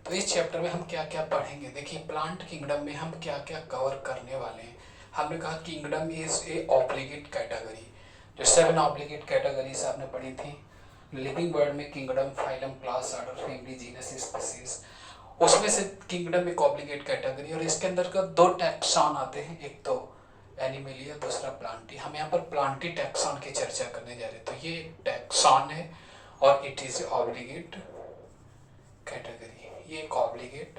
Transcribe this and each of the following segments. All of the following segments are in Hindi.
तो इस चैप्टर में हम क्या क्या पढ़ेंगे, देखिए प्लांट किंगडम में हम क्या क्या कवर करने वाले हैं। हमने कहा kingdom is a obligate category, जो 7 ऑब्लिगेट कैटेगरीज आपने पढ़ी थी लिविंग वर्ल्ड में, kingdom, phylum, class, order, family, genus, species, उसमें से किंगडम एक ऑब्लिगेट कैटेगरी। और इसके अंदर का 2 टैक्सॉन आते हैं, एक तो एनिमलिया, दूसरा प्लांटी। हम यहाँ पर प्लांटी टैक्सॉन की चर्चा करने जा रहे हैं। तो ये एक टैक्सॉन है और इट इज ऑब्लिगेट कैटेगरी, ये एक ऑब्लिगेट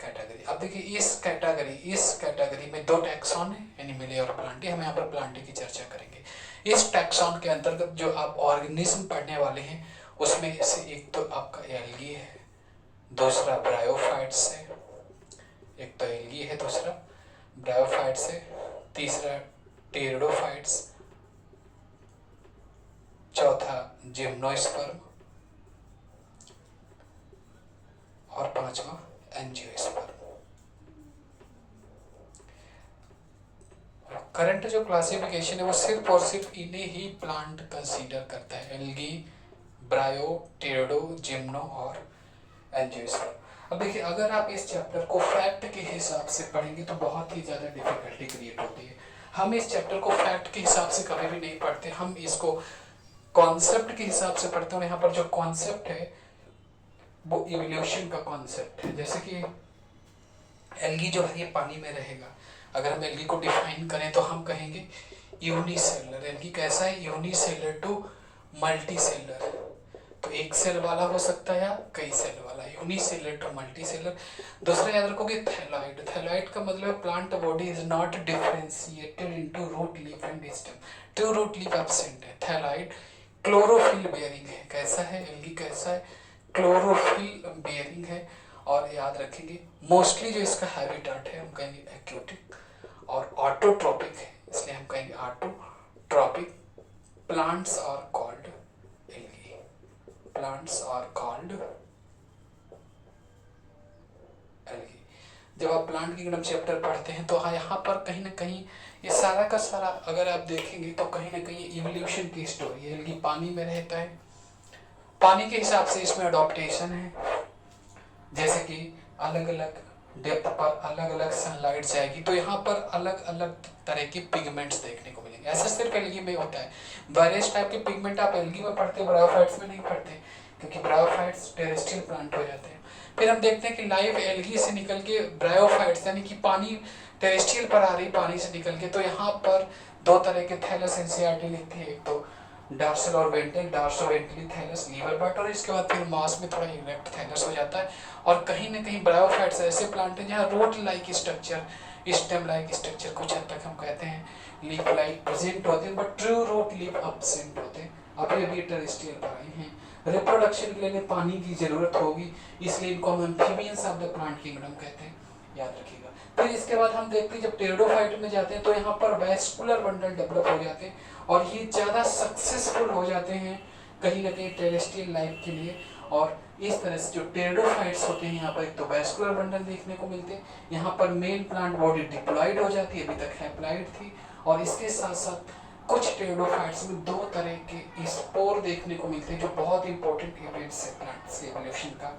कैटेगरी। अब देखिए इस कैटेगरी में 2 टैक्सॉन है, एनिमलिया और प्लांटी। हम यहाँ पर प्लांटी की चर्चा करेंगे। इस टैक्सॉन के अंतर्गत जो आप ऑर्गेनिज्म पढ़ने वाले हैं उसमें से एक तो आपका एल्गी है, दूसरा ब्रायोफाइट्स है, एक तो एल्गी है, दूसरा ब्रायोफाइट्स है, तीसरा टेरिडोफाइट्स, चौथा जिम्नोस्पर्म और पांचवा एंजियोस्पर्म। करंट जो क्लासिफिकेशन है वो सिर्फ और सिर्फ इन्हें ही प्लांट कंसीडर करता है, एल्गी, ब्रायो, टेरिडो, जिम्नो और एंजियोस्पर्म। अब देखिए अगर आप इस चैप्टर को फैक्ट के हिसाब से पढ़ेंगे तो बहुत ही ज़्यादा डिफिकल्टी क्रिएट होती है। हम इस चैप्टर को फैक्ट के हिसाब से कभी भी नहीं पढ़ते, हम इसको कॉन्सेप्ट के हिसाब से पढ़ते हैं। और यहाँ पर जो कॉन्सेप्ट है वो इवोल्यूशन का कॉन्सेप्ट है। जैसे कि एल्गी जो है ये पानी में रहेगा, अगर हम एल्गी को डिफाइन करें तो हम कहेंगे यूनिसेलुलर। एल्गी कैसा है, यूनिसेलुलर टू मल्टी सेलुलर, तो एक सेल वाला हो सकता है या कई सेल वाला, यूनिसेलुलर टू मल्टी सेलुलर। दूसरा याद रखोगे थैलॉइड। थैलॉइड का मतलब plant body is not differentiated into root, leaf and stem, to root leaf absent है। थैलॉइड क्लोरोफिल बेयरिंग है। कैसा है एल्गी, कैसा है, क्लोरोफिल बेयरिंग है। और याद रखेंगे मोस्टली जो इसका हैबिटेट है हम कहेंगे एक्वेटिक और ऑटोट्रॉपिक है, इसलिए हम कहेंगे autotrophic. Plants are called algae, plants are called algae. जब आप प्लांट किंगडम चैप्टर पढ़ते हैं तो यहाँ पर कहीं ना कहीं ये सारा का सारा अगर आप देखेंगे तो कहीं ना कहीं इवोल्यूशन की स्टोरी है। एल्गी पानी में रहता है, पानी के हिसाब से इसमें अडॉप्टेशन है, जैसे कि अलग अलग डेप्थ पर अलग अलग सनलाइट जाएगी तो यहाँ पर अलग अलग तरह के पिगमेंट्स देखने को मिलेंगे। ऐसा सिर्फ एल्गी में होता है, वेरियस टाइप के पिगमेंट आप एल्गी में पढ़ते, ब्रायोफाइट्स में नहीं पढ़ते, क्योंकि ब्रायोफाइट्स टेरेस्ट्रियल प्लांट हो जाते हैं। फिर हम देखते हैं कि लाइव एल्गी से निकल के ब्रायोफाइट्स यानी कि पानी टेरेस्ट्रियल पर आ रही पानी से निकल के, तो यहाँ पर 2 तरह के थैलस एनसीईआरटी लिखती है, एक तो डार्सल और ventral, dorso ventrally thallus liver but, और इसके बाद फिर मास में थोड़ा इरेक्ट थैलस हो जाता है। और कहीं ना कहीं ब्रायोफाइट्स ऐसे प्लांट हैं जहाँ root like structure, stem like structure कुछ हद तक हम कहते हैं लीफ लाइक प्रेजेंट होते हैं, but true root leaf absent होते हैं। अभी अभी टेरेस्ट्रियल पर आए हैं, रिप्रोडक्शन के लिए पानी की जरूरत होगी, इसलिए इनको हम amphibians of the plant kingdom कहते हैं, याद रखिएगा। फिर इसके बाद हम देखते हैं जब टेरिडोफाइट में जाते हैं तो यहाँ पर वैस्कुलर बंडल डेवलप हो जाते हैं और ये ज़्यादा सक्सेसफुल हो जाते हैं कहीं ना कहीं टेरेस्ट्रियल लाइफ के लिए। और इस तरह से जो टेरिडोफाइट्स होते हैं यहाँ पर एक तो वैस्कुलर बंडल देखने को मिलते हैं, यहाँ पर मेन प्लांट बॉडी डिप्लॉयड हो जाती है, अभी तक हैप्लॉयड थी। और इसके साथ साथ कुछ टेरिडोफाइट्स में 2 तरह के स्पोर देखने को मिलते हैं जो बहुत इंपॉर्टेंट इवेंट्स है प्लांट से एवोल्यूशन का।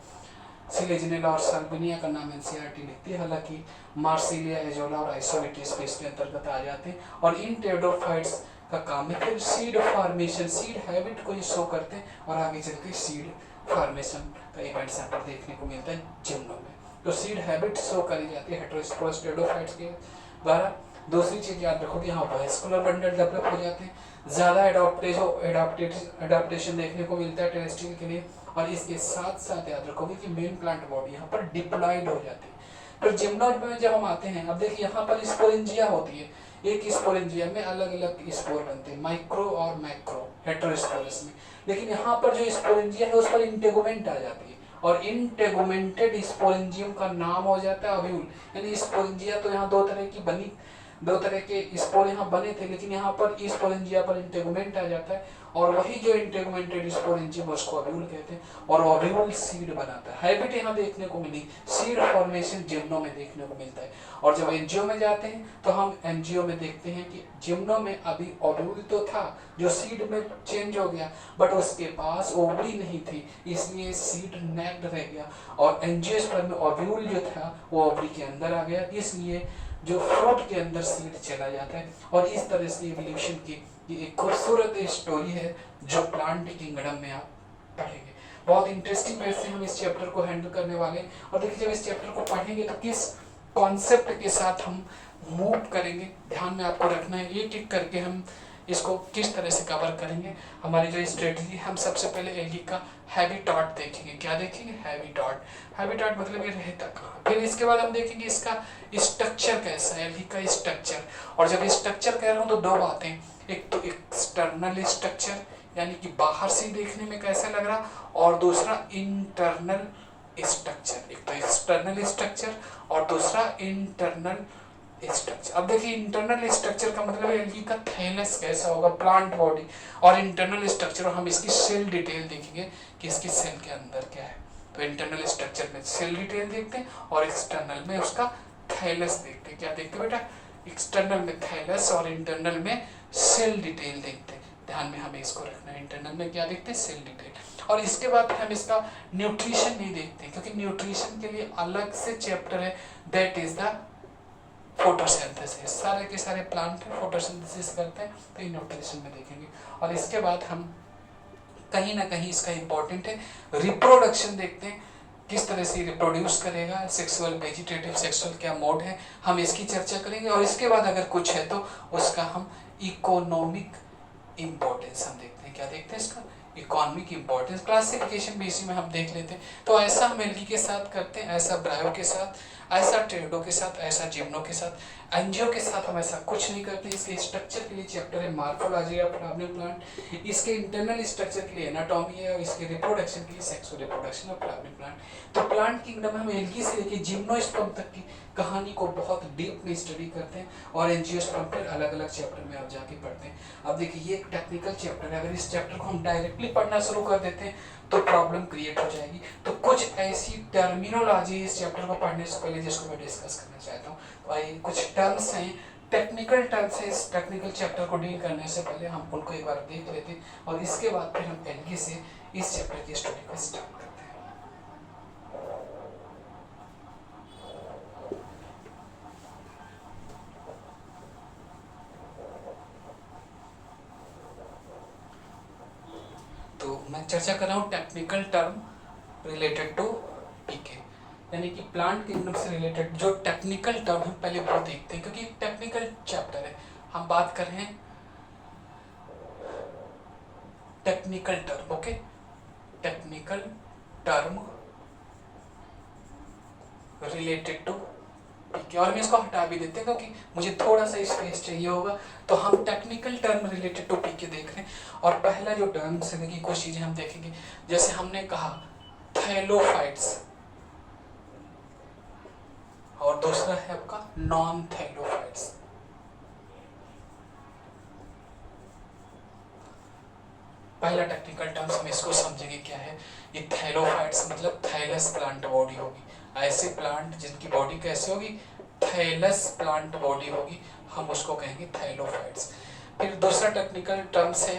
सिलेजिनेला और साल्विनिया का नाम एनसीईआरटी लिखती है, हालांकि मार्सिलिया, एजोला और आइसोलिटिस भी इसके अंतर्गत आ जाते हैं। और इन टेरिडोफाइट्स का काम है फिर सीड फॉर्मेशन, सीड हैबिट को ये शो करते हैं और आगे चल के सीड फॉर्मेशन का इवेंट्स यहाँ पर देखने को मिलता है जिम्नो में। तो सीड हैबिट शो करी जाती है हेटेरोस्पोरस टेरिडोफाइट्स के द्वारा। दूसरी चीज याद रखोगे यहाँ वैस्कुलर बंडल डेवलप हो जाते हैं, ज़्यादा एडाप्टेशन देखने को मिलता है टेरेस्ट्रियल के लिए। और इसके साथ साथ याद रखोगे कि मेन प्लांट बॉडी यहाँ पर डिप्लॉयड हो जाती है। फिर जिम्नोज में जब हम आते हैं, अब देखिए यहाँ पर स्पोरेंजिया होती है, एक स्पोरेंजिया में अलग अलग स्पोर बनते हैं, माइक्रो और मैक्रो हेटेरोस्पोरस में। लेकिन यहाँ पर जो स्पोरेंजिया है उस पर इंटेगुमेंट आ जाती है और इंटेगुमेंटेड स्पोरेंजियम का नाम हो जाता है अव्यूल। यानी स्पोरेंजिया तो यहाँ 2 तरह की बनी, 2 तरह के स्पोर यहाँ बने थे, लेकिन यहाँ पर स्पोरेंजिया पर इंटेगुमेंट आ जाता है और वही जो इंटेगुमेंटेड स्पोर एंजिम उसको ओव्यूल कहते हैं, और ओव्यूल सीड बनाता है। हैबिट यहाँ देखने को मिली, सीड फॉर्मेशन जिम्नो में देखने को मिलता है। और जब एंजियो में जाते हैं तो हम एंजियो में देखते हैं कि जिम्नो में अभी ओव्यूल तो था जो सीड में चेंज हो गया, बट उसके पास ओवरी नहीं थी, इसलिए सीड नेक्ड रह गया, और एंजियोस्पर्म में ओव्यूल जो था वो ओवरी के अंदर आ गया, इसलिए जो फ्रूट के अंदर सीड चला जाता है। और इस तरह से इवोल्यूशन की ये एक खूबसूरत स्टोरी है जो प्लांट किंगडम में आप पढ़ेंगे। बहुत इंटरेस्टिंग वे से हम इस चैप्टर को हैंडल करने वाले हैं। और देखिए जब इस चैप्टर को पढ़ेंगे तो किस कॉन्सेप्ट के साथ हम मूव करेंगे, ध्यान में आपको रखना है। एक एक करके हम इसको किस तरह से कवर करेंगे। हमारी जो स्ट्रेटजी, हम सबसे पहले एल्गी का हैबिटाट देखेंगे। क्या देखेंगे? हैबिटाट। हैबिटाट मतलब ये रहता कहाँ। फिर इसके बाद हम देखेंगे इसका स्ट्रक्चर कैसा है, एल्गी का स्ट्रक्चर। और जब स्ट्रक्चर कह रहा हूँ तो दो बातें, एक तो एक्सटर्नल स्ट्रक्चर यानी कि बाहर से देखने में कैसा लग रहा, और दूसरा इंटरनल स्ट्रक्चर। एक तो एक्सटर्नल स्ट्रक्चर और दूसरा इंटरनल स्ट्रक्चर। अब देखिए इंटरनल स्ट्रक्चर का मतलब है एल्गी का थैलस कैसा होगा, प्लांट बॉडी, और इंटरनल स्ट्रक्चर हम इसकी सेल डिटेल देखेंगे कि इसकी सेल के अंदर क्या है। तो इंटरनल स्ट्रक्चर में सेल डिटेल देखते हैं और एक्सटर्नल में उसका थैलस देखते हैं। क्या देखते हैं बेटा? एक्सटर्नल में थैलस और इंटरनल में सेल डिटेल देखते हैं। ध्यान में हमें इसको रखना है, इंटरनल में क्या देखते हैं? Cell detail. और इसके बाद हम इसका न्यूट्रिशन नहीं देखते क्योंकि न्यूट्रिशन के लिए अलग से चैप्टर है, दैट इज द फोटोसिंथेसिस। सारे के सारे प्लांट फोटोसिंथेसिस करते हैं, तो ये न्यूट्रिशन में देखेंगे। और इसके बाद हम कहीं ना कहीं इसका इंपॉर्टेंट है रिप्रोडक्शन देखते हैं, किस तरह से रिप्रोड्यूस करेगा, सेक्सुअल वेजिटेटिव सेक्सुअल क्या मोड है, हम इसकी चर्चा करेंगे। और इसके बाद अगर कुछ है तो उसका हम इकोनॉमिक इम्पोर्टेंस हम देखते हैं। क्या देखते हैं? इसका इकोनॉमिक इम्पोर्टेंस। क्लासिफिकेशन भी इसी में हम देख लेते हैं। तो ऐसा हम एल्गी के साथ करते हैं, ऐसा ब्रायो के साथ, ऐसा ट्रेडो के साथ, ऐसा जिम्नो के साथ। एंजियो के साथ हम ऐसा कुछ नहीं करते। इसके स्ट्रक्चर के लिए चैप्टर है मार्फोलॉजी ऑफ फ्लावरिंग प्लांट, इसके इंटरनल स्ट्रक्चर के लिए एनाटॉमी है, और इसके रिप्रोडक्शन के लिए sexual reproduction of flowering plant. तो प्लांट किंगडम हम एल्गी से लेकर जिम्नोस्पर्म तक की कहानी को बहुत डीप में स्टडी करते हैं, और एंजियोस्पर्म पर अलग अलग चैप्टर में आप जाके पढ़ते हैं। अब देखिए ये एक टेक्निकल चैप्टर है, अगर इस चैप्टर को हम डायरेक्टली पढ़ना शुरू कर देते हैं तो प्रॉब्लम क्रिएट हो जाएगी। तो कुछ ऐसी टर्मिनोलॉजी इस चैप्टर को पढ़ने से पहले जिसको मैं डिस्कस करना चाहता हूँ। तो आइए कुछ टर्म्स हैं, टेक्निकल टर्म्स है, इस टेक्निकल चैप्टर को डील करने से पहले हम उनको एक बार देख लेते हैं, और इसके बाद फिर हम एल्गी से इस चैप्टर की स्टडी को स्टार्ट करते हैं। तो मैं चर्चा कर रहा हूँ टेक्निकल टर्म रिलेटेड टू पीके, यानी कि प्लांट किंगडम से रिलेटेड जो टेक्निकल टर्म है पहले वो देखते हैं, क्योंकि एक टेक्निकल चैप्टर है। हम बात कर रहे हैं technical term, okay, technical term related to PK. और मैं इसको हटा भी देते हैं क्योंकि मुझे थोड़ा सा स्पेस चाहिए होगा। तो हम टेक्निकल टर्म रिलेटेड टू पीके देख रहे हैं। और पहला जो टर्म से की कुछ चीजें हम देखेंगे, जैसे हमने कहा थैलोफाइट्स, और दूसरा है आपका नॉन थैलोफाइट्स। पहला टेक्निकल टर्म्स हम इसको समझेंगे क्या है। ये थैलोफाइट्स मतलब थैलस प्लांट बॉडी होगी, ऐसे प्लांट जिनकी बॉडी कैसे होगी, थैलस प्लांट बॉडी होगी, हम उसको कहेंगे थैलोफाइट्स। फिर दूसरा टेक्निकल टर्म्स है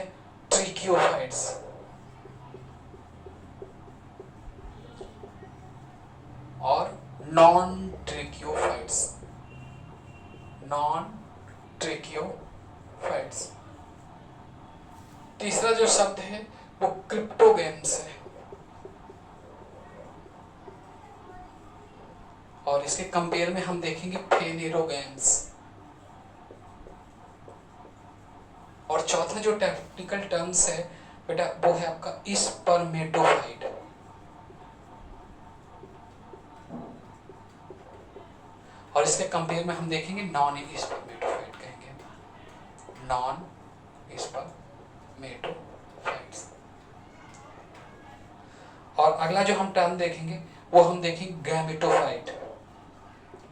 ट्रिक्योफाइट्स, और नॉन ट्रिक्योफाइट्स, नॉन ट्रिक्योफाइट्स। तीसरा जो शब्द है वो क्रिप्टोगेम्स है, और इसके कंपेयर में हम देखेंगे फेनेरोगेम्स। और चौथा जो टेक्निकल टर्म्स है बेटा वो है आपका स्पर्मेटोफाइट, और इसके कंपेयर में हम देखेंगे नॉन स्पर्मेटोफाइट, कहेंगे नॉन स्पर्मेटोफाइट्स। और अगला जो हम टर्म देखेंगे वो हम देखेंगे गैमेटोफाइट,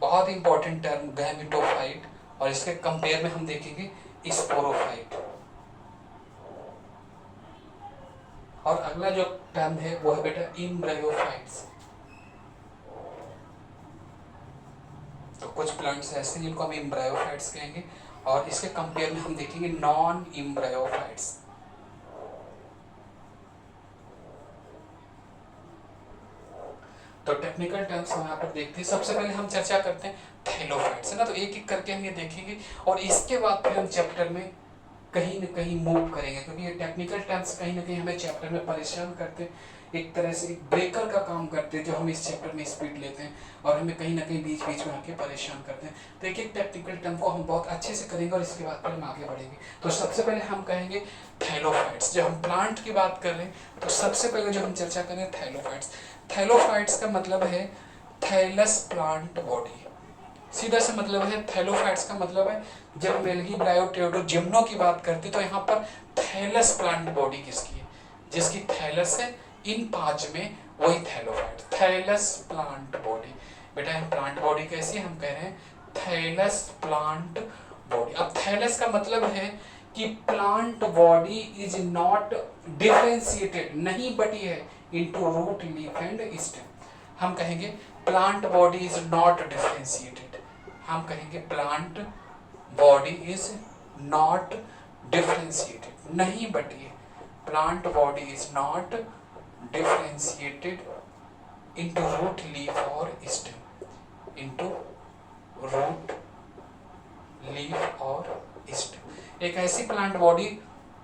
बहुत इंपॉर्टेंट टर्म गैमेटोफाइट, और इसके कंपेयर में हम देखेंगे स्पोरोफाइट। और अगला जो टर्म है वो है बेटा एम्ब्रायोफाइट्स। तो कुछ प्लांट्स ऐसे हैं जिनको हम एम्ब्रायोफाइट्स कहेंगे, और इसके कंपेयर में हम देखेंगे नॉन एम्ब्रायोफाइट्स। तो टेक्निकल टर्म्स हम यहाँ पर देखते हैं। सबसे पहले हम चर्चा करते हैं थैलोफाइट्स, है ना। तो एक एक करके हम ये देखेंगे और इसके बाद फिर हम चैप्टर में कहीं ना कहीं मूव करेंगे, क्योंकि ये टेक्निकल टर्म्स कहीं ना कहीं हमें चैप्टर में परेशान करते हैं, एक तरह से एक ब्रेकर का काम करते हैं जो हम इस चैप्टर में स्पीड लेते हैं और हमें कहीं ना कहीं बीच बीच में आके परेशान करते हैं। तो एक एक टेक्निकल टर्म को हम बहुत अच्छे से करेंगे और इसके बाद फिर हम आगे बढ़ेंगे। तो सबसे पहले हम कहेंगे थैलोफाइट्स। जब हम प्लांट की बात कर रहे हैं तो सबसे पहले जो हम चर्चा करें थैलोफाइट्स। थैलोफाइट्स का मतलब है थैलस प्लांट बॉडी, सीधा सा मतलब है। थैलोफाइट्स का मतलब है, जब हम एल्गी ब्रायोटेरोडो जिम्नो की बात करते तो यहाँ पर थैलस प्लांट बॉडी किसकी है, जिसकी थैलस है इन 5 में, वही थैलोफाइट। थैलस प्लांट बॉडी बेटा, प्लांट बॉडी कैसी हम कह रहे हैं थैलस प्लांट बॉडी। अब थैलस का मतलब है कि plant body is not differentiated, नहीं बटी है into root leaf and stem. हम कहेंगे plant body is not differentiated, हम कहेंगे plant body is not differentiated, नहीं बटी है। Plant body is not differentiated into root leaf और स्टेम, इनटू रूट लीफ और स्टेम। एक ऐसी प्लांट बॉडी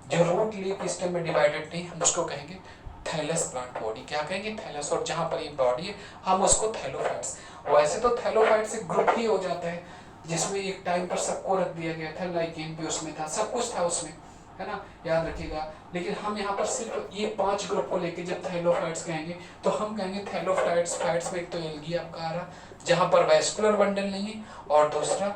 जो रूट लीफ स्टेम में डिवाइडेड नहीं, हम उसको कहेंगे थैलस प्लांट बॉडी। क्या कहेंगे थैलस, और जहां पर ये बॉडी है हम उसको थैलोफाइट्स। वैसे तो थैलोफाइट्स एक ग्रुप ही हो जाता है जिसमें एक टाइम पर सबको रख दिया गया था, लाइकेन भी उसमें था, सब कुछ था उसमें, है ना, याद रखिएगा। लेकिन हम यहाँ पर सिर्फ ये 5 ग्रुप को लेके जब थैलोफाइट्स कहेंगे तो हम कहेंगे थैलोफाइट्स फाइट्स में एक तो एल्गी आपका आ रहा, जहां पर वैस्कुलर बंडल नहीं है, और दूसरा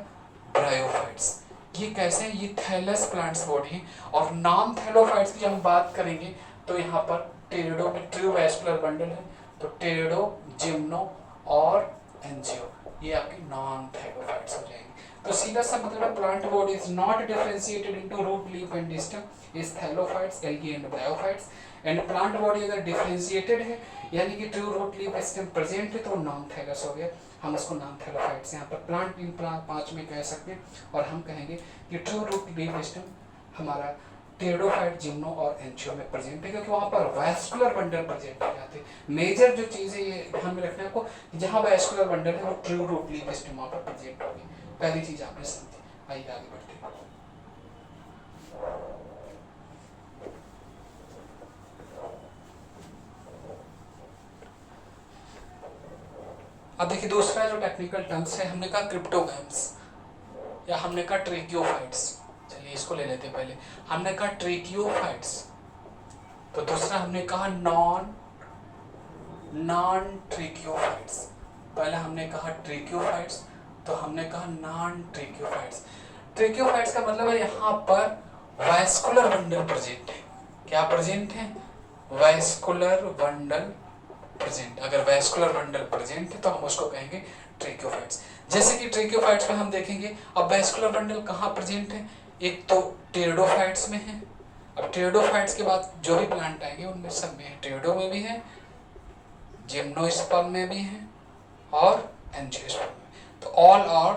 ब्रायोफाइट्स। ये कैसे हैं, ये थैलस प्लांट्स बॉडी है। और नॉन थैलोफाइट्स की जब हम बात करेंगे तो यहाँ पर टेरिडो में ट्रू वैस्कुलर बंडल है, तो टेरिडो, जिम्नो और एंजियो, ये आपकी नॉन थैलोफाइट्स हो जाएंगे। तो सीधा सा मतलब है plant body is not differentiated into root leaf and stem is thallophytes, algae and bryophytes. And plant body अगर डिफरेंशिएटेड है यानी कि true root leaf stem present है तो नॉन थैलस हो गया, हम उसको नॉन थैलोफाइट्स यहाँ पर प्लांट इन 5 में कह सकते हैं। और हम कहेंगे कि ट्रू रूट लीफ स्टेम हमारा टेरिडोफाइट, जिम्नो और एंजियो में प्रेजेंट है, क्योंकि वहां पर वैस्कुलर बंडल प्रेजेंट हो जाते हैं। मेजर जो चीजें ये ध्यान में रखना है आपको, जहां वैस्कुलर बंडल है वो ट्रू रूट लीफ स्टेम वहां पर प्रेजेंट होगी। पहली चीज आपने समझी। आइए आगे बढ़ते हैं। अब देखिए दूसरा जो टेक्निकल टर्म्स है, हमने कहा क्रिप्टोगैम्स या हमने कहा ट्रेकियोफाइट्स। चलिए इसको ले लेते हैं पहले। हमने कहा ट्रेकियोफाइट्स, तो दूसरा हमने कहा नॉन ट्रेकियोफाइट्स। पहले हमने कहा ट्रेकियोफाइट्स, तो हमने कहा नॉन ट्रेकियोफाइट्स। ट्रेकियोफाइट्स का मतलब है यहाँ पर वैस्कुलर बंडल प्रेजेंट है। क्या प्रेजेंट है, वैस्कुलर बंडल प्रेजेंट। अगर वैस्कुलर बंडल प्रेजेंट है तो हम उसको कहेंगे ट्रेकियोफाइट्स। जैसे कि ट्रेकियोफाइट्स में हम देखेंगे अब वैस्कुलर बंडल कहाँ प्रेजेंट है, एक तो टेरिडोफाइट्स में है। अब टेरिडोफाइट्स के बाद जो भी प्लांट आएंगे उनमें सब में है, टेरिडो में भी है, जिम्नोस्पर्म में भी है और एंजियोस्पर्म में। तो all are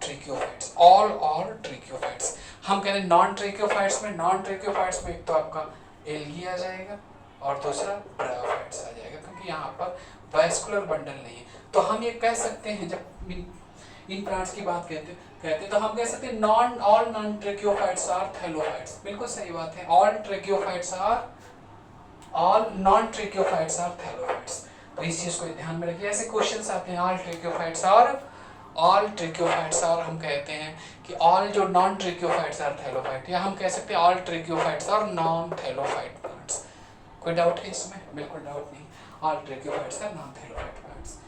tracheophytes, all are tracheophytes. हम कह रहे हैं नॉन ट्रेकियोफाइट्स में, नॉन ट्रेकियोफाइट्स में एक तो आपका एल्गी आ जाएगा और दूसरा ब्रायोफाइट्स आ जाएगा, क्योंकि यहाँ पर वैस्कुलर बंडल नहीं है। तो हम ये कह सकते हैं जब इन प्लांट्स की बात कहते तो हम कह सकते हैं all non tracheophytes are thallophytes. बिल्कुल सही बात है, all non tracheophytes are thallophytes. तो इस चीज को ध्यान में रखिए, ऐसे क्वेश्चंस आते हैं। ऑल ट्रेकियोफाइट्स आर हम कहते हैं कि ऑल जो नॉन ट्रेकियोफाइट्स आर थैलोफाइट, या हम कह सकते हैं all tracheophytes are non thallophyte plants. कोई डाउट है इसमें? बिल्कुल डाउट नहीं, all tracheophytes are non thallophyte plants.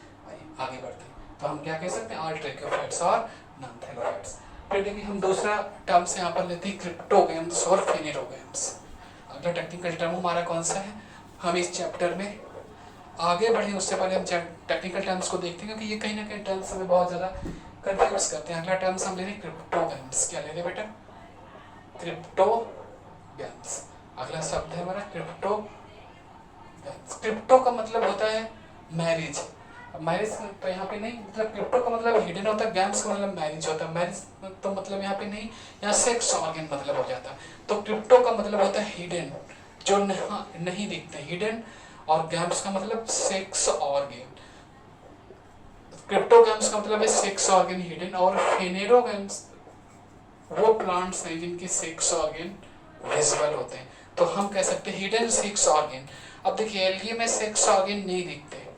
आगे बढ़ते हैं, तो हम क्या कह सकते हैं all tracheophytes are non thallophytes. फिर देखिए हम दूसरा टर्म्स यहाँ पर लेते हैं क्रिप्टोगैम्स और फेनेरोगैम्स। अगला टेक्निकल टर्म हमारा कौन सा है, हम इस चैप्टर में आगे बढ़े उससे पहले हम टेक्निकल टर्म्स को देखते हैं, क्योंकि ये कहीं ना कहीं टर्म्स हमें बहुत ज़्यादा कंफ्यूज करते हैं। अगला टर्म्स हम ले रहे हैं क्रिप्टोगैम्स। क्या ले रहे हैं बेटा, क्रिप्टोगैम्स। अगला शब्द है हमारा क्रिप्टोगैम्स। क्रिप्टो का मतलब होता है मैरिज। मैरिज तो यहाँ पे नहीं, मतलब क्रिप्टो का मतलब हिडन होता है, गैम्स का मतलब मैरिज होता है। मैरिज तो मतलब यहाँ पे नहीं, यहाँ सेक्स ऑर्गन मतलब हो जाता है। तो क्रिप्टो का मतलब होता है हिडन, जो नहीं दिखते, हिडन। और गैम्स का मतलब सेक्स ऑर्गन। क्रिप्टोगैम्स का मतलब है सेक्स ऑर्गन हिडन, और फेनेरोगैम्स वो प्लांट्स हैं जिनके सेक्स ऑर्गन विजिबल होते हैं। तो हम कह सकते हैं हिडन सेक्स ऑर्गन। अब देखिए एल्गी में सेक्स ऑर्गन नहीं दिखते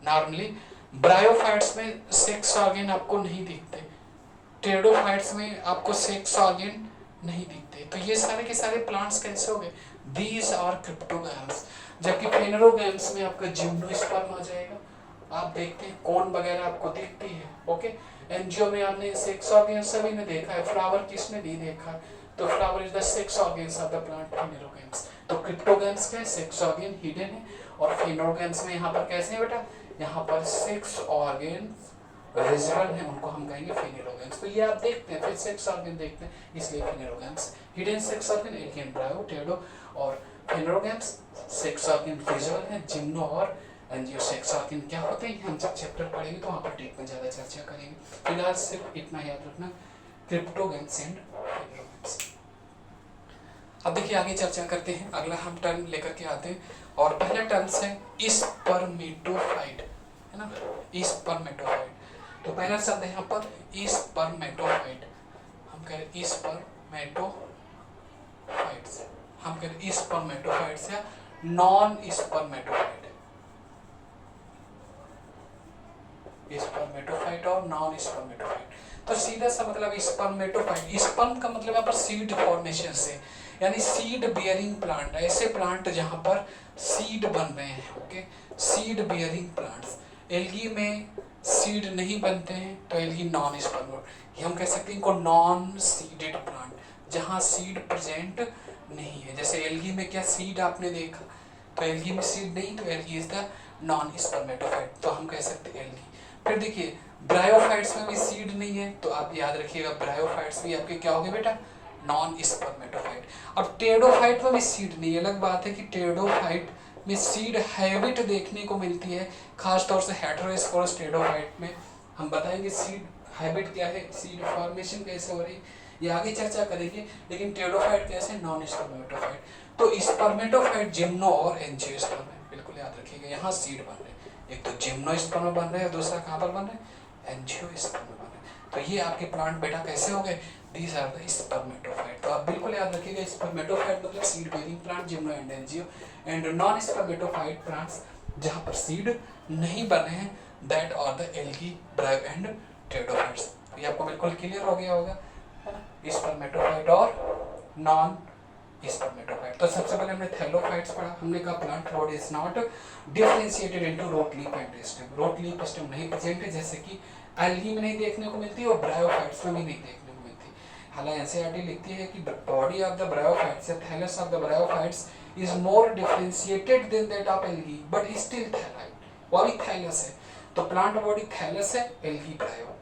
नॉर्मली, ब्रायोफाइट्स में सेक्स ऑर्गन आपको नहीं दिखते, टेरिडोफाइट्स में आपको सेक्स ऑर्गन नहीं दिखते। तो ये सारे के सारे प्लांट्स कैसे हो गए, दीज आर क्रिप्टोगैम्स। जबकि फेनेरोगैम्स में आपका जिम्नोस्पर्म आ जाएगा। आप देखते हैं कौन वगैरह आपको दिखती है, ओके। एनजीओ में आपने सेक्स ऑर्गन सभी ने देखा है, फ्लावर किसने नहीं देखा, तो flower is the sex organs of the plant phanerogams. तो क्रिप्टोगैम्स क्या है, सेक्स ऑर्गन हिडन है, और फेनेरोगैम्स में यहाँ पर कैसे है बेटा, यहाँ पर सेक्स ऑर्गन विजिबल है, उनको हम कहेंगे फेनेरोगैम्स। तो ये आप देखते हैं, फिर सेक्स ऑर्गन देखते हैं, इसलिए phanerogams. Hidden sex organ algae, bryo, pterido, और फेनेरोगैम्स सेक्स ऑर्गन विजिबल है। जिम्नो और एंजियो सेक्स ऑर्गन क्या होते हैं, हम जब चैप्टर पढ़ेंगे तो वहाँ पर टेक में ज़्यादा चर्चा करेंगे। फिलहाल सिर्फ इतना याद रखना, क्रिप्टोगैम्स एंड फेनेरोगैम्स। अब देखिए आगे चर्चा करते हैं, अगला हम टर्म लेकर के आते हैं, और पहला टर्म है स्पर्मेटोफाइट, है ना, स्पर्मेटोफाइट। तो पहला शब्द है यहाँ पर स्पर्मेटोफाइट। हम कह रहे स्पर्मेटोफाइट्स, हम कह रहे स्पर्मेटोफाइट्स या नॉन स्पर्मेटोफाइट, स्पर्मेटोफाइट और नॉन स्पर्मेटोफाइट। तो सीधा सा मतलब स्पर्मेटोफाइट, स्पर्म का मतलब यहाँ पर सीड फॉर्मेशन से, यानी सीड बियरिंग प्लांट, ऐसे प्लांट जहाँ पर सीड बन रहे हैं, okay, seed bearing plants. Algae में सीड नहीं बनते हैं तो एल्गी नॉन स्पर्मेटोफाइट, हम कह सकते हैं इनको नॉन सीडेड प्लांट, जहाँ सीड प्रेजेंट नहीं है। जैसे एल्गी में क्या सीड आपने देखा, तो एल्गी में सीड नहीं, तो algae is the non spermatophyte, तो हम कह सकते हैं एल्गी। फिर देखिए ब्रायोफाइट्स में भी सीड नहीं है, तो आप याद रखिएगा ब्रायोफाइट्स भी आपके क्या होंगे बेटा, नॉन स्पर्मेटोफाइट। और टेरिडोफाइट में भी सीड नहीं है। अलग बात है कि टेरिडोफाइट में सीड हैबिट देखने को मिलती है, खासतौर से हेटेरोस्पोरस टेरिडोफाइट में। हम बताएंगे सीड हैबिट क्या है, सीड फॉर्मेशन कैसे हो रही है, ये आगे चर्चा करेंगे। लेकिन टेरिडोफाइट कैसे, नॉन स्पर्मेटोफाइट। तो स्पर्मेटोफाइट जिम्नो और एंजियोस्पर्म है, बिल्कुल याद रखिएगा। यहाँ सीड बन रहे हैं, एक तो जिम्नोस्पर्म बन रहे हैं, दूसरा कहाँ पर बन रहे हैं, एंजियोस्पर्म बन रहे हैं। तो ये आपके प्लांट बेटा कैसे हो गए, दीज आर द स्पर्मेटोफाइट। तो आप बिल्कुल याद रखिएगा, स्पर्मेटोफाइट मतलब seed bearing plant, gymno and angio, and non spermatophyte plants जहाँ पर सीड नहीं बने हैं, that are the algae, bryo and pteridophytes. ये आपको बिल्कुल क्लियर हो गया होगा, है ना, स्पर्मेटोफाइट और नॉन स्पर्मेटोफाइट। तो सबसे पहले हमने थैलोफाइट्स पढ़ा, हमने कहा plant body is not differentiated into root leaf and stem. Root leaf stem नहीं प्रेजेंट है, जैसे कि एल्गी में नहीं देखने को मिलती और ब्रायोफाइट्स में भी नहीं देखने को मिलती। हालांकि एनसीईआरटी लिखती है कि बॉडी ऑफ द ब्रायोफाइट्स या thallus of the bryophytes is more differentiated than that of algae but still thalloid, वो भी थैलस है। तो प्लांट बॉडी थैलस है, algae bryo,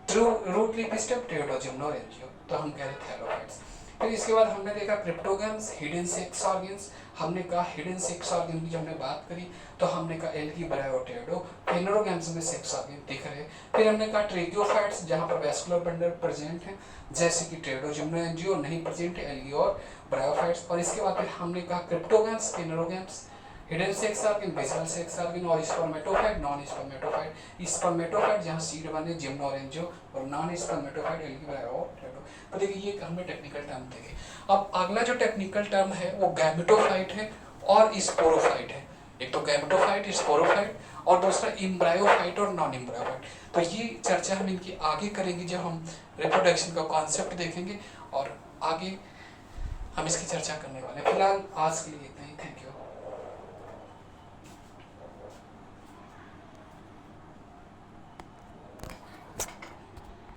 true root leaf stem pterido, gymno, angio, तो हम कह रहे थैलोफाइट्स। फिर इसके बाद हमने देखा क्रिप्टोगैम्स, हिडन सेक्स ऑर्गन्स। हमने कहा हिडन सेक्स ऑर्गन की जब हमने बात करी तो हमने कहा एल्गी, ब्रायो, टेरिडो, फेनेरोगैम्स में सेक्स ऑर्गन दिख रहे हैं। फिर हमने कहा ट्रेगियोफाइट्स जहाँ पर वैस्कुलर बंडल प्रेजेंट है, जैसे कि टेरिडो, जिम्नो, एंजियो नहीं प्रेजेंट है, एल्गी और ब्रायोफाइट्स। और इसके बाद फिर हमने कहा cryptogams, phanerogams, hidden sex organ, visible sex organ, और स्पर्मेटोफाइट, नॉन स्पर्मेटोफाइट। स्पर्मेटोफाइट जहाँ सीड बने, जिम्नो और एंजियो, और नॉन स्पर्मेटोफाइट एल्गी, ब्रायो और टेरिडो। तो देखिए ये हमने टेक्निकल टर्म देखे। अब अगला जो टेक्निकल टर्म है वो गैमेटोफाइट है और स्पोरोफाइट है। एक तो गैमेटोफाइट, स्पोरोफाइट, और दूसरा इम्ब्रायोफाइट और नॉन इम्ब्रायोफाइट। तो ये चर्चा हम इनकी आगे करेंगे जब हम रिप्रोडक्शन का कॉन्सेप्ट देखेंगे, और आगे हम इसकी चर्चा करने वाले हैं। फिलहाल आज के लिए इतना ही, थैंक यू।